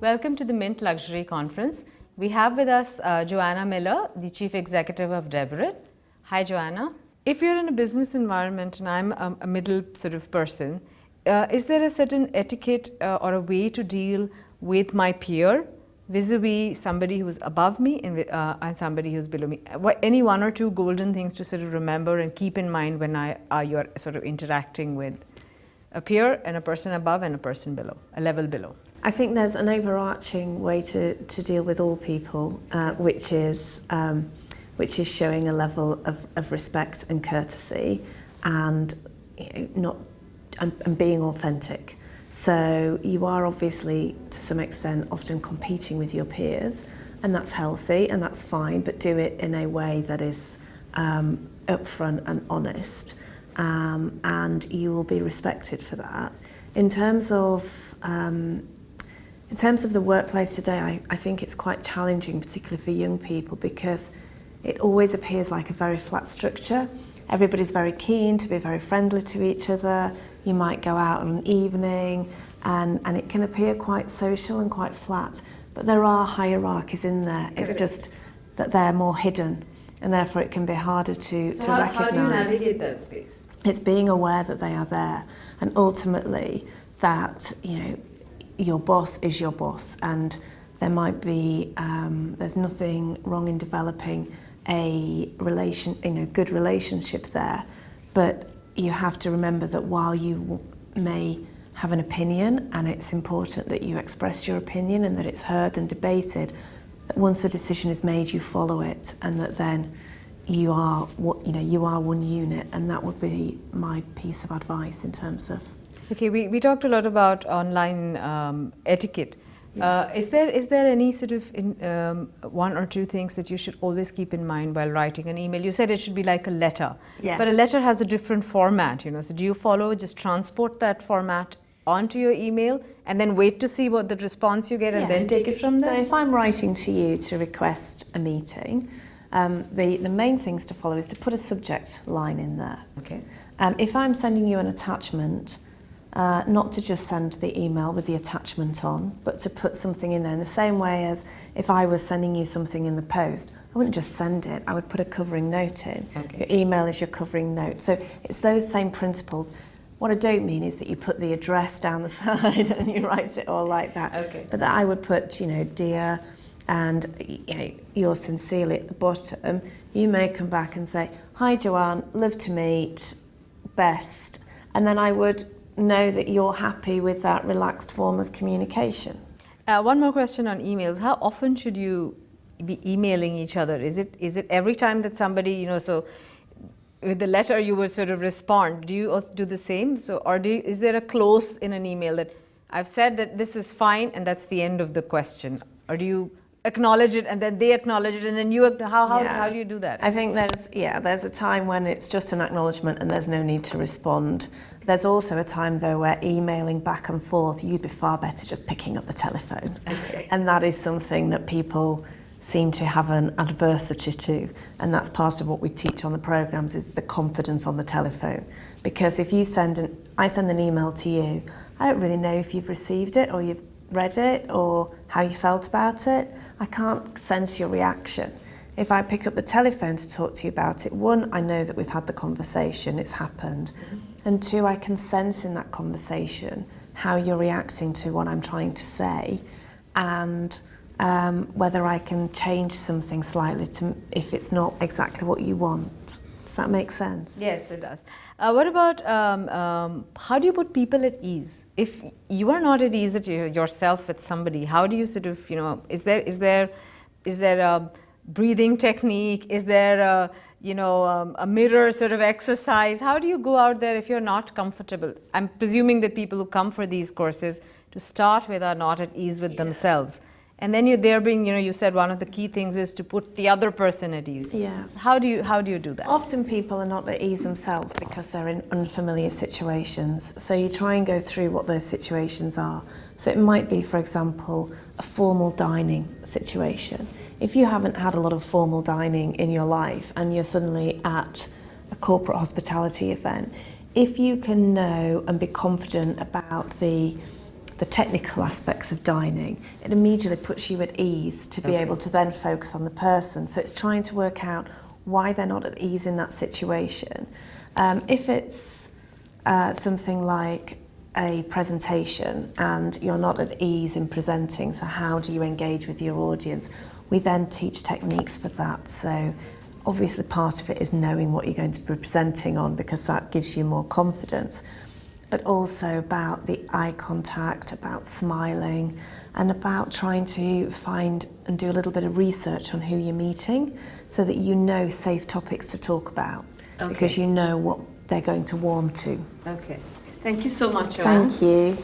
Welcome to the Mint Luxury Conference. We have with us Joanne Milner, the Chief Executive of Debrett. Hi, Joanna. If you're in a business environment and I'm a middle sort of person, is there a certain etiquette or a way to deal with my peer vis-a-vis somebody who's above me and somebody who's below me? Any one or two golden things to sort of remember and keep in mind when you're sort of interacting with a peer and a person above and a person below, a level below? I think there's an overarching way to deal with all people, which is showing a level of respect and courtesy, and and being authentic. So you are obviously, to some extent, often competing with your peers, and that's healthy and that's fine, but do it in a way that is upfront and honest, and you will be respected for that. In terms of the workplace today, I think it's quite challenging, particularly for young people, because it always appears like a very flat structure. Everybody's very keen to be very friendly to each other. You might go out on an evening and it can appear quite social and quite flat, but there are hierarchies in there. It's just that they're more hidden, and therefore it can be harder to recognise. How do you navigate that space? It's being aware that they are there, and ultimately that, your boss is your boss, and there might be there's nothing wrong in developing a good relationship there, but you have to remember that while you may have an opinion, and it's important that you express your opinion and that it's heard and debated, that once a decision is made you follow it, and that then you are one unit, and that would be my piece of advice in terms of. Okay, we talked a lot about online etiquette. Yes. Is there any sort of one or two things that you should always keep in mind while writing an email? You said it should be like a letter, Yes. but a letter has a different format, So do you just transport that format onto your email and then wait to see what the response you get and then take it from there? So if I'm writing to you to request a meeting, the main things to follow is to put a subject line in there. Okay. If I'm sending you an attachment, not to just send the email with the attachment on, but to put something in there in the same way as if I was sending you something in the post. I wouldn't just send it, I would put a covering note in. Okay. Your email is your covering note. So it's those same principles. What I don't mean is that you put the address down the side and you write it all like that. Okay. But that I would put, dear, and yours sincerely at the bottom. You may come back and say, hi Joanne, love to meet, best. And then I would know that you're happy with that relaxed form of communication. One more question on emails. How often should you be emailing each other? Is it every time that somebody, so with the letter you would sort of respond, do you also do the same? Is there a close in an email that I've said that this is fine and that's the end of the question? Or do you acknowledge it and then they acknowledge it and then you, how do you do that? I think there's a time when it's just an acknowledgement and there's no need to respond. There's also a time though where emailing back and forth, you'd be far better just picking up the telephone. Okay. And that is something that people seem to have an adversity to, and that's part of what we teach on the programs, is the confidence on the telephone. Because if I send an email to you, I don't really know if you've received it or you've read it or how you felt about it. I can't sense your reaction. If I pick up the telephone to talk to you about it, one, I know that we've had the conversation, it's happened. And two, I can sense in that conversation how you're reacting to what I'm trying to say, and whether I can change something slightly if it's not exactly what you want. Does that make sense? Yes, it does. What about how do you put people at ease? If you are not at ease yourself with somebody, how do you sort of, is there a breathing technique? Is there a mirror sort of exercise? How do you go out there if you're not comfortable? I'm presuming that people who come for these courses to start with are not at ease with themselves. And then you said one of the key things is to put the other person at ease. Yeah. So how do you do that? Often people are not at ease themselves because they're in unfamiliar situations. So you try and go through what those situations are. So it might be, for example, a formal dining situation. If you haven't had a lot of formal dining in your life and you're suddenly at a corporate hospitality event, if you can know and be confident about the the technical aspects of dining, it immediately puts you at ease to be able to then focus on the person. So it's trying to work out why they're not at ease in that situation. If it's something like a presentation and you're not at ease in presenting, so how do you engage with your audience? We then teach techniques for that. So obviously part of it is knowing what you're going to be presenting on, because that gives you more confidence, but also about the eye contact, about smiling, and about trying to find and do a little bit of research on who you're meeting so that you know safe topics to talk about, because you know what they're going to warm to. Okay. Thank you so much, Joanne. Thank you.